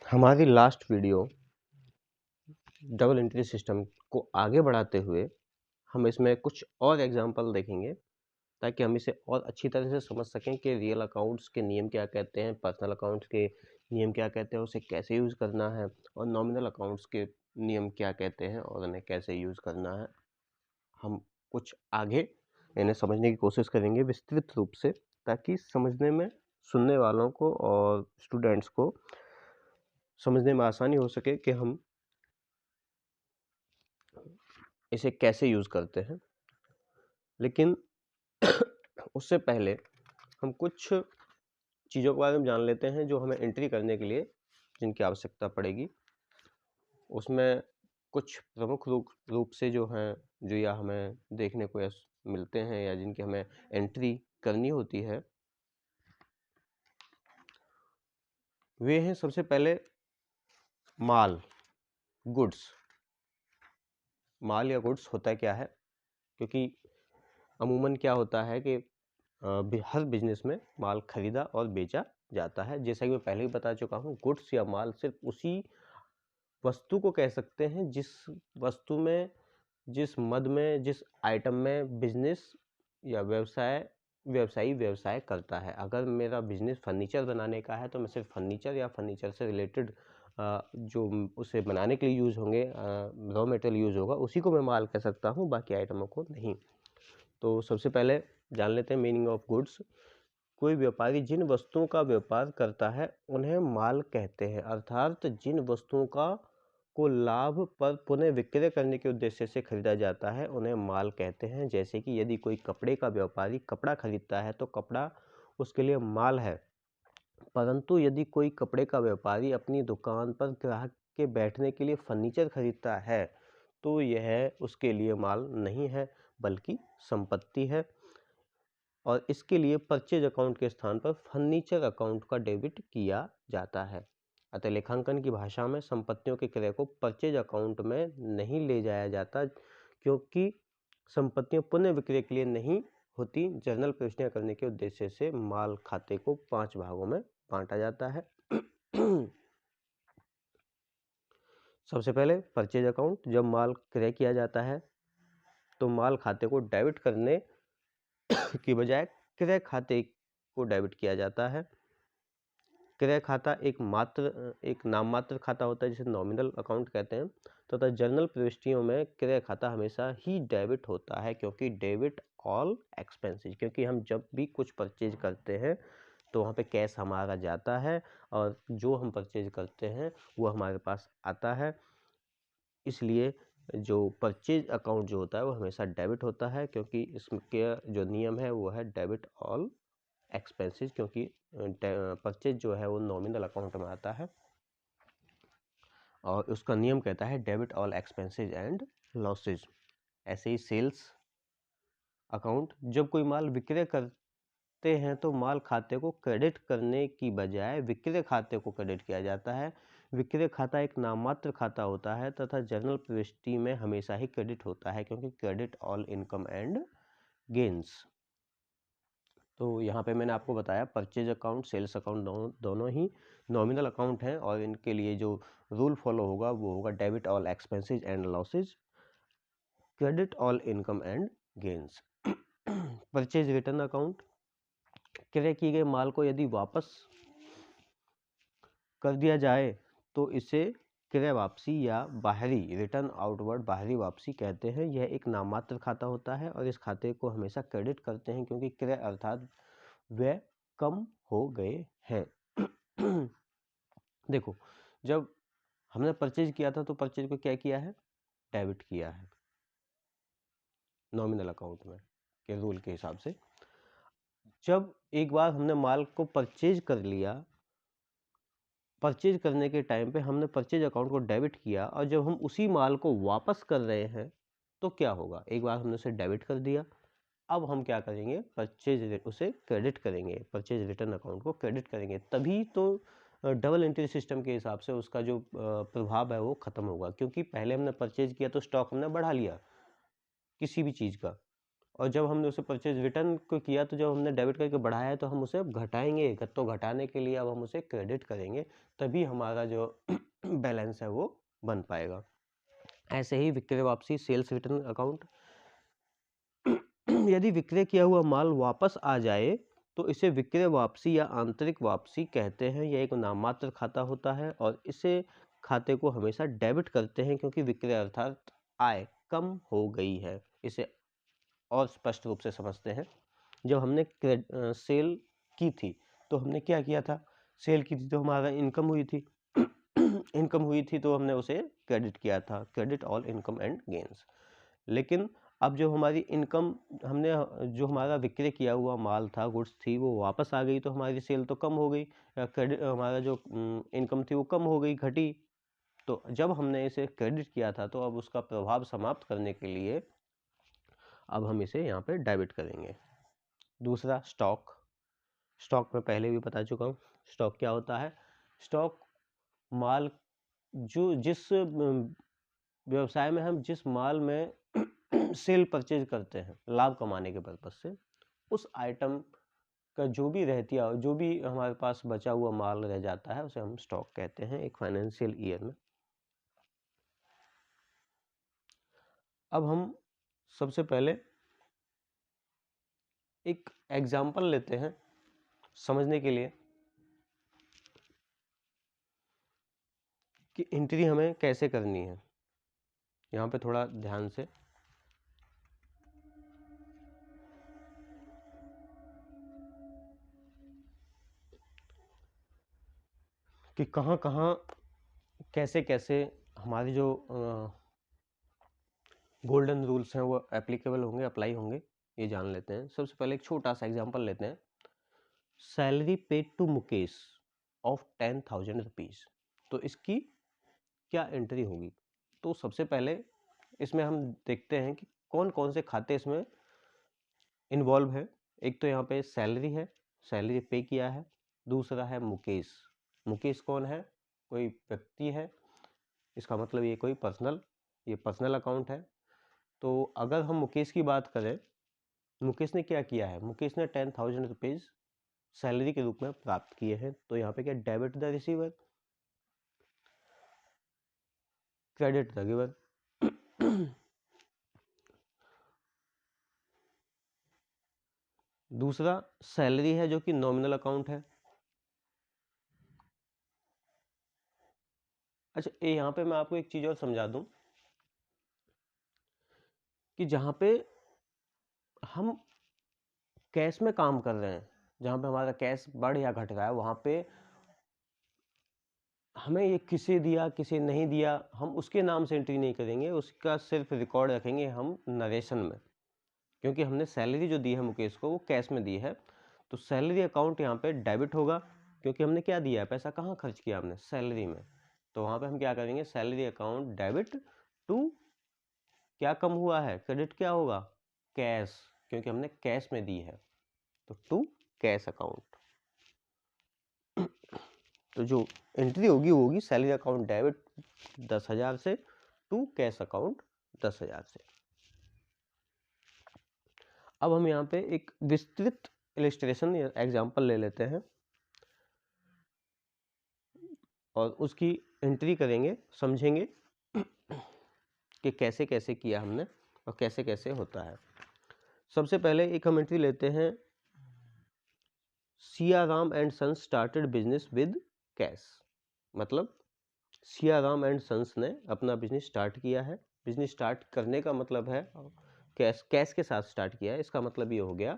हमारी last video double entry system को आगे बढ़ाते हुए हम इसमें कुछ और एग्जांपल देखेंगे ताकि हम इसे और अच्छी तरह से समझ सकें कि रियल अकाउंट्स के नियम क्या कहते हैं, पर्सनल अकाउंट्स के नियम क्या कहते हैं, उसे कैसे यूज़ करना है और नॉमिनल अकाउंट्स के नियम क्या कहते हैं और उन्हें कैसे यूज़ करना है। हम कुछ आगे इन्हें समझने की कोशिश करेंगे विस्तृत रूप से, ताकि समझने में सुनने वालों को और स्टूडेंट्स को समझने में आसानी हो सके कि हम इसे कैसे यूज़ करते हैं। लेकिन उससे पहले हम कुछ चीज़ों के बारे में जान लेते हैं जो हमें एंट्री करने के लिए जिनकी आवश्यकता पड़ेगी। उसमें कुछ प्रमुख रूप से जो हैं, जो या हमें देखने को मिलते हैं या जिनकी हमें एंट्री करनी होती है, वे हैं सबसे पहले माल, गुड्स। माल या गुड्स होता क्या है, क्योंकि अमूमन क्या होता है कि हर बिजनेस में माल खरीदा और बेचा जाता है। जैसा कि मैं पहले ही बता चुका हूँ, गुड्स या माल सिर्फ उसी वस्तु को कह सकते हैं जिस वस्तु में, जिस मद में, जिस आइटम में बिजनेस या व्यवसायी व्यवसाय करता है। अगर मेरा बिजनेस फर्नीचर बनाने का है तो मैं सिर्फ फर्नीचर या फर्नीचर से रिलेटेड जो उसे बनाने के लिए यूज़ होंगे, रॉ मटेरियल यूज़ होगा, उसी को मैं माल कह सकता हूँ, बाकी आइटमों को नहीं। तो सबसे पहले जान लेते हैं मीनिंग ऑफ गुड्स। कोई व्यापारी जिन वस्तुओं का व्यापार करता है उन्हें माल कहते हैं, अर्थात जिन वस्तुओं को लाभ पर पुनः विक्रय करने के उद्देश्य से खरीदा जाता है उन्हें माल कहते हैं। जैसे कि यदि कोई कपड़े का व्यापारी कपड़ा खरीदता है तो कपड़ा उसके लिए माल है, परंतु यदि कोई कपड़े का व्यापारी अपनी दुकान पर ग्राहक के बैठने के लिए फर्नीचर खरीदता है तो यह उसके लिए माल नहीं है बल्कि संपत्ति है, और इसके लिए परचेज अकाउंट के स्थान पर फर्नीचर अकाउंट का डेबिट किया जाता है। अतः लेखांकन की भाषा में संपत्तियों के क्रय को परचेज अकाउंट में नहीं ले जाया जाता, क्योंकि संपत्तियां पुनः विक्रय के लिए नहीं होती। जर्नल प्रविष्टियां करने के उद्देश्य से माल खाते को 5 भागों में बांटा जाता है। सबसे पहले परचेज अकाउंट। जब माल क्रय किया जाता है तो माल खाते को डेबिट करने की बजाय क्रय खाते को डेबिट किया जाता है। क्रय खाता एक नाम मात्र खाता होता है जिसे नॉमिनल अकाउंट कहते हैं, तथा जर्नल प्रविष्टियों में क्रय खाता हमेशा ही डेबिट होता है, क्योंकि डेबिट ऑल एक्सपेंसेस, क्योंकि हम जब भी कुछ परचेज करते हैं तो वहाँ पे कैश हमारा जाता है और जो हम परचेज करते हैं वो हमारे पास आता है। इसलिए जो परचेज अकाउंट जो होता है वो हमेशा डेबिट होता है, क्योंकि इसके जो नियम है वो है डेबिट ऑल एक्सपेंसेस, क्योंकि परचेज जो है वो नॉमिनल अकाउंट में आता है और उसका नियम कहता है debit all expenses and losses. ऐसे ही सेल्स अकाउंट, जब कोई माल विक्रय करते हैं तो माल खाते को क्रेडिट करने की बजाय विक्रय खाते को क्रेडिट किया जाता है। विक्रय खाता एक नाममात्र खाता होता है तथा जर्नल प्रविष्टि में हमेशा ही क्रेडिट होता है, क्योंकि credit all income and gains. तो यहाँ पे मैंने आपको बताया परचेज अकाउंट, सेल्स अकाउंट दोनों ही नॉमिनल अकाउंट हैं और इनके लिए जो रूल फॉलो होगा वो होगा debit all expenses and losses, credit all income and gains. Purchase return account, क्रय किए गए माल को यदि वापस कर दिया जाए तो इसे क्रय वापसी या बाहरी रिटर्न आउटवर्ड बाहरी वापसी कहते हैं। यह एक नाममात्र खाता होता है और इस खाते को हमेशा क्रेडिट करते हैं, क्योंकि क्रय अर्थात वे कम हो गए हैं। देखो, जब हमने परचेज किया था तो परचेज को क्या किया है, डेबिट किया है नॉमिनल अकाउंट में के रूल के हिसाब से। जब एक बार हमने माल को परचेज कर लिया, परचेज करने के टाइम पे हमने परचेज अकाउंट को डेबिट किया और जब हम उसी माल को वापस कर रहे हैं तो क्या होगा, एक बार हमने उसे डेबिट कर दिया, अब हम क्या करेंगे, उसे क्रेडिट करेंगे, परचेज रिटर्न अकाउंट को क्रेडिट करेंगे, तभी तो डबल एंट्री सिस्टम के हिसाब से उसका जो प्रभाव है वो खत्म होगा। क्योंकि पहले हमने परचेज किया तो स्टॉक हमने बढ़ा लिया किसी भी चीज़ का, और जब हमने उसे परचेज रिटर्न को किया तो जब हमने डेबिट करके बढ़ाया है तो हम उसे घटाएंगे, तो घटाने के लिए अब हम उसे क्रेडिट करेंगे, तभी हमारा जो बैलेंस है वो बन पाएगा। ऐसे ही विक्रय वापसी, सेल्स रिटर्न अकाउंट, यदि विक्रय किया हुआ माल वापस आ जाए तो इसे विक्रय वापसी या आंतरिक वापसी कहते हैं। यह एक नाममात्र खाता होता है और इसे खाते को हमेशा डेबिट करते हैं क्योंकि विक्रय अर्थात आय कम हो गई है। इसे और स्पष्ट रूप से समझते हैं। जब हमने सेल की थी तो हमने क्या किया था, सेल की थी तो हमारा इनकम हुई थी इनकम हुई थी तो हमने उसे क्रेडिट किया था, credit all income and gains. लेकिन अब जो हमारी इनकम, हमने जो हमारा विक्रय किया हुआ माल था, गुड्स थी, वो वापस आ गई तो हमारी सेल तो कम हो गई, क्रेडिट हमारा जो इनकम थी वो कम हो गई, घटी। तो जब हमने इसे क्रेडिट किया था तो अब उसका प्रभाव समाप्त करने के लिए अब हम इसे यहाँ पे डेबिट करेंगे। दूसरा स्टॉक, स्टॉक में पहले भी बता चुका हूँ। स्टॉक क्या होता है? स्टॉक माल, जो जिस व्यवसाय में हम जिस माल में सेल परचेज करते हैं लाभ कमाने के पर्पज से, उस आइटम का जो भी रहती है, जो भी हमारे पास बचा हुआ माल रह जाता है उसे हम स्टॉक कहते हैं एक फाइनेंशियल ईयर में। अब हम सबसे पहले एक एग्जाम्पल लेते हैं समझने के लिए कि एंट्री हमें कैसे करनी है। यहाँ पे थोड़ा ध्यान से, कि कहाँ कहाँ कैसे कैसे हमारे जो गोल्डन रूल्स हैं वो एप्लीकेबल होंगे, अप्लाई होंगे, ये जान लेते हैं। सबसे पहले एक छोटा सा एग्जांपल लेते हैं। Salary paid to Mukesh of 10,000 rupees. तो इसकी क्या एंट्री होगी? तो सबसे पहले इसमें हम देखते हैं कि कौन कौन से खाते इसमें इन्वॉल्व है। एक तो यहाँ पे सैलरी है, सैलरी पे किया है। दूसरा है मुकेश। मुकेश कौन है? कोई व्यक्ति है, इसका मतलब ये कोई ये पर्सनल अकाउंट है। तो अगर हम मुकेश की बात करें, मुकेश ने क्या किया है? मुकेश ने 10,000 रुपीज़ सैलरी के रूप में प्राप्त किए हैं। तो यहाँ पे क्या, debit the receiver, credit the giver. दूसरा सैलरी है जो कि नॉमिनल अकाउंट है। अच्छा, ये यहाँ पे मैं आपको एक चीज़ और समझा दूं कि जहाँ पे हम कैश में काम कर रहे हैं, जहाँ पे हमारा कैश बढ़ या घट रहा है, वहाँ पे हमें ये किसे दिया किसे नहीं दिया हम उसके नाम से एंट्री नहीं करेंगे, उसका सिर्फ रिकॉर्ड रखेंगे हम नरेशन में। क्योंकि हमने सैलरी जो दी है मुकेश को वो कैश में दी है, तो सैलरी अकाउंट यहाँ पे डेबिट होगा क्योंकि हमने क्या दिया है, पैसा कहाँ खर्च किया हमने, सैलरी में। तो वहाँ पे हम क्या करेंगे, सैलरी अकाउंट डेबिट टू, क्या कम हुआ है, क्रेडिट क्या होगा, कैश, क्योंकि हमने कैश में दी है, तो टू कैश अकाउंट। तो जो एंट्री होगी वो होगी सैलरी अकाउंट डेबिट 10,000 से टू कैश अकाउंट 10,000 से। अब हम यहाँ पे एक विस्तृत इलिस्ट्रेशन या एग्जांपल ले लेते हैं और उसकी एंट्री करेंगे, समझेंगे कि कैसे कैसे किया हमने और कैसे कैसे होता है। सबसे पहले एक हम एंट्री लेते हैं, Siyaram and sons started business with cash. मतलब सियाराम एंड सन्स ने अपना बिजनेस स्टार्ट किया है। बिजनेस स्टार्ट करने का मतलब है कैश के साथ स्टार्ट किया है। इसका मतलब ये हो गया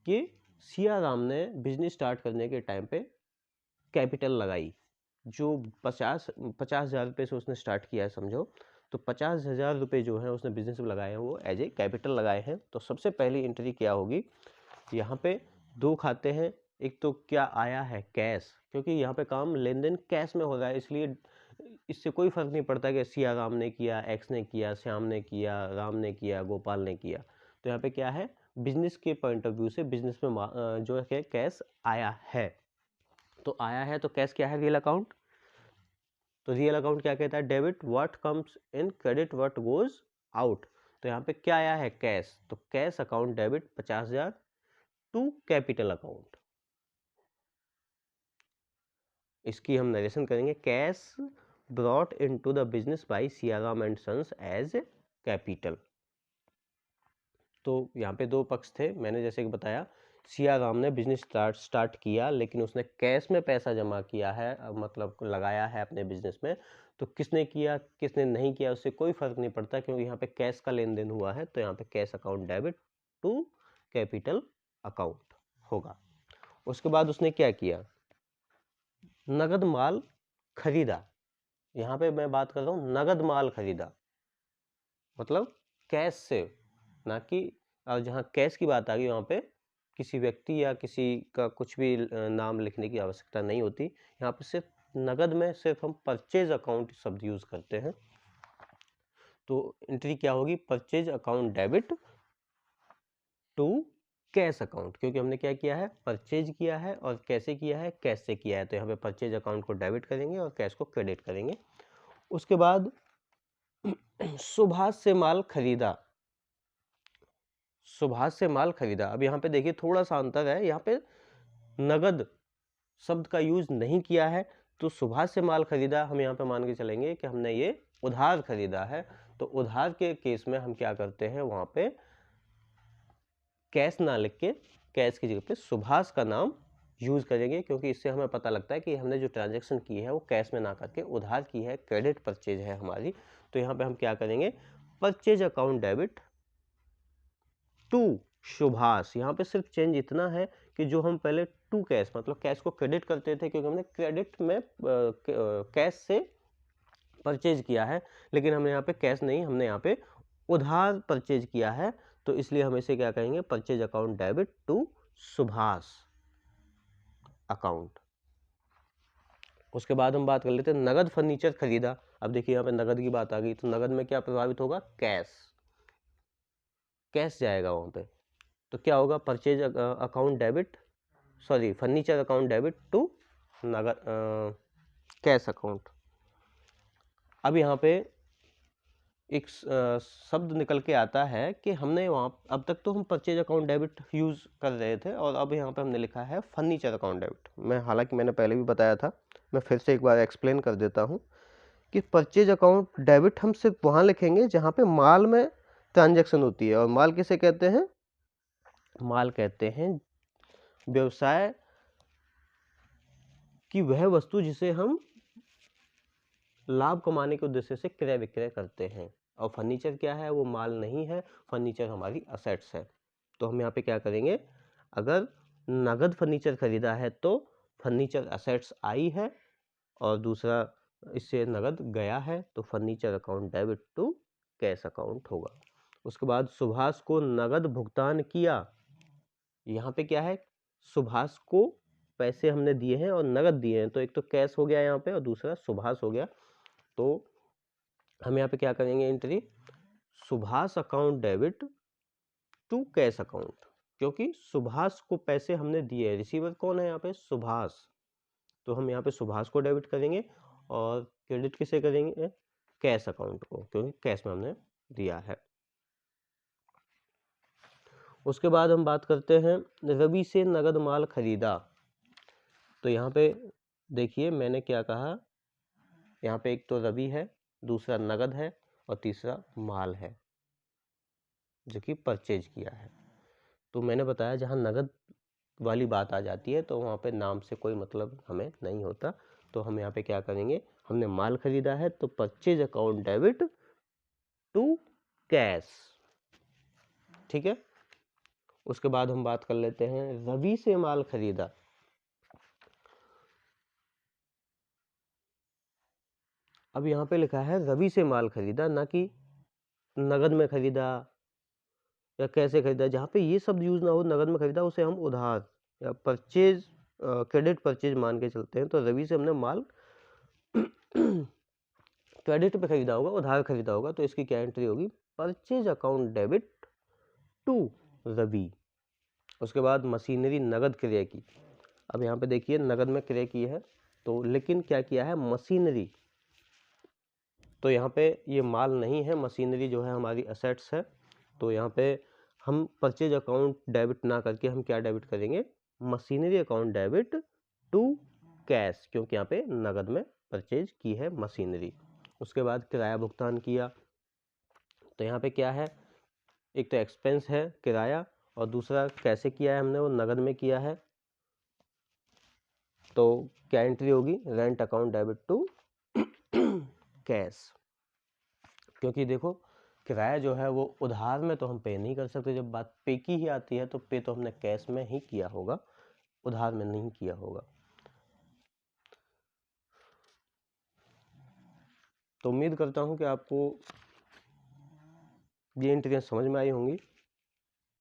कि सियाराम ने बिजनेस स्टार्ट करने के टाइम पे कैपिटल लगाई, जो 50,000 रुपये से उसने स्टार्ट किया है समझो, तो 50,000 रुपये जो है उसने बिजनेस में लगाए हैं वो एज ए कैपिटल लगाए हैं। तो सबसे पहली एंट्री क्या होगी, यहाँ पे दो खाते हैं, एक तो क्या आया है, कैश, क्योंकि यहाँ पे काम लेन देन कैश में हो रहा है, इसलिए इससे कोई फर्क नहीं पड़ता कि सियाराम ने किया, एक्स ने किया, श्याम ने किया, राम ने किया, गोपाल ने किया। तो यहाँ पे क्या है, बिजनेस के पॉइंट ऑफ व्यू से बिजनेस में जो है कैश आया है। तो आया है तो कैश क्या है, रियल अकाउंट। तो रियल अकाउंट क्या कहता है, debit what comes in, credit what goes out. तो यहाँ पे क्या आया है, कैश, तो cash account debit 50,000 to capital account. इसकी हम नरेशन करेंगे, cash brought into the business by Siyaram and sons as capital. तो यहाँ पे दो पक्ष थे, मैंने जैसे कि बताया सियाराम ने बिजनेस स्टार्ट किया, लेकिन उसने कैश में पैसा जमा किया है, मतलब लगाया है अपने बिजनेस में। तो किसने किया किसने नहीं किया उससे कोई फर्क नहीं पड़ता, क्योंकि यहाँ पे कैश का लेन देन हुआ है, तो यहाँ पे cash account debit to capital account होगा। उसके बाद उसने क्या किया, नगद माल खरीदा। यहाँ पे मैं बात कर रहा हूँ नगद माल खरीदा, मतलब कैश से, ना कि जहाँ कैश की बात आ गई वहाँ पे किसी व्यक्ति या किसी का कुछ भी नाम लिखने की आवश्यकता नहीं होती। यहाँ पे सिर्फ नगद में सिर्फ हम परचेज अकाउंट शब्द यूज करते हैं। तो एंट्री क्या होगी, purchase account debit to cash account, क्योंकि हमने क्या किया है, परचेज किया है, और कैसे किया है, कैश से किया है। तो यहाँ पे परचेज अकाउंट को डेबिट करेंगे और कैश को क्रेडिट करेंगे। उसके बाद सुभाष से माल खरीदा, सुभाष से माल खरीदा। अब यहाँ पे देखिए थोड़ा सा अंतर है, यहाँ पे नगद शब्द का यूज नहीं किया है, तो सुभाष से माल खरीदा हम यहाँ पे मान के चलेंगे कि हमने ये उधार खरीदा है। तो उधार के केस में हम क्या करते हैं, वहां पे कैश ना लिख के कैश की जगह पे सुभाष का नाम यूज करेंगे, क्योंकि इससे हमें पता लगता है कि हमने जो ट्रांजैक्शन की है वो कैश में ना करके उधार की है, क्रेडिट परचेज है हमारी। तो यहाँ पे हम क्या करेंगे, purchase account debit to Subhash. यहाँ पे सिर्फ चेंज इतना है कि जो हम पहले टू कैश, मतलब कैश को क्रेडिट करते थे, क्योंकि हमने क्रेडिट में कैश से परचेज किया है, लेकिन हमने यहाँ पे कैश नहीं, हमने यहाँ पे उधार परचेज किया है। तो इसलिए हम इसे क्या कहेंगे, purchase account debit to Subhash account. उसके बाद हम बात कर लेते हैं नगद फर्नीचर खरीदा। अब देखिए यहाँ पे नगद की बात आ गई, तो नगद में क्या प्रभावित होगा, कैश, कैश जाएगा वहां पे। तो क्या होगा, purchase account debit, sorry furniture account debit to नगद कैश अकाउंट। अब यहाँ पे एक शब्द निकल के आता है कि हमने वहाँ, अब तक तो हम परचेज अकाउंट डेबिट यूज कर रहे थे, और अब यहाँ पे हमने लिखा है फर्नीचर अकाउंट डेबिट। मैं हालांकि मैंने पहले भी बताया था, मैं फिर से एक बार एक्सप्लेन कर देता हूँ कि परचेज अकाउंट डेबिट हम सिर्फ वहाँ लिखेंगे जहाँ पे माल में ट्रांजेक्शन होती है। और माल किसे कहते हैं, माल कहते हैं व्यवसाय की वह वस्तु जिसे हम लाभ कमाने के उद्देश्य से क्रय विक्रय करते हैं। और फर्नीचर क्या है, वो माल नहीं है, फर्नीचर हमारी असेट्स है। तो हम यहाँ पे क्या करेंगे, अगर नगद फर्नीचर खरीदा है तो फर्नीचर असेट्स आई है, और दूसरा इससे नगद गया है, तो furniture account debit to cash account होगा। उसके बाद सुभाष को नगद भुगतान किया। यहाँ पे क्या है, सुभाष को पैसे हमने दिए हैं और नगद दिए हैं, तो एक तो कैश हो गया यहाँ पे और दूसरा सुभाष हो गया। तो हम यहाँ पे क्या करेंगे, entry Subhash account debit to cash account, क्योंकि सुभाष को पैसे हमने दिए हैं, रिसीवर कौन है यहाँ पे, सुभाष। तो हम यहाँ पे सुभाष को डेबिट करेंगे और क्रेडिट किसे करेंगे, कैश अकाउंट को, क्योंकि कैश में हमने दिया है। उसके बाद हम बात करते हैं रवि से नगद माल खरीदा। तो यहाँ पे देखिए मैंने क्या कहा, यहाँ पे एक तो रवि है, दूसरा नगद है, और तीसरा माल है जो कि परचेज किया है। तो मैंने बताया जहाँ नगद वाली बात आ जाती है तो वहाँ पे नाम से कोई मतलब हमें नहीं होता। तो हम यहाँ पे क्या करेंगे, हमने माल खरीदा है तो purchase account debit to cash, ठीक है। उसके बाद हम बात कर लेते हैं रवि से माल खरीदा। अब यहाँ पे लिखा है रवि से माल खरीदा, ना कि नगद में खरीदा या कैसे खरीदा। जहाँ पे ये शब्द यूज ना हो, नगद में खरीदा, उसे हम उधार या परचेज, क्रेडिट परचेज मान के चलते हैं। तो रवि से हमने माल क्रेडिट पे खरीदा होगा, उधार खरीदा होगा, तो इसकी क्या एंट्री होगी, purchase account debit to Ravi. उसके बाद मशीनरी नगद क्रय की। अब यहाँ पे देखिए नगद में क्रय की है, तो लेकिन क्या किया है, मशीनरी तो यहाँ पे ये माल नहीं है, मशीनरी जो है हमारी असेट्स है। तो यहाँ पे हम परचेज अकाउंट डेबिट ना करके हम क्या डेबिट करेंगे, machinery account debit to cash, क्योंकि यहाँ पे नगद में परचेज की है मशीनरी। उसके बाद किराया भुगतान किया, तो यहाँ पे क्या है, एक तो एक्सपेंस है किराया, और दूसरा कैसे किया है हमने, वो नगद में किया है। तो क्या एंट्री होगी, rent account debit to cash. क्योंकि देखो किराया जो है वो उधार में तो हम पे नहीं कर सकते, जब बात पे की ही आती है तो पे तो हमने कैश में ही किया होगा, उधार में नहीं किया होगा। तो उम्मीद करता हूँ कि आपको ये एंट्रियाँ समझ में आई होंगी।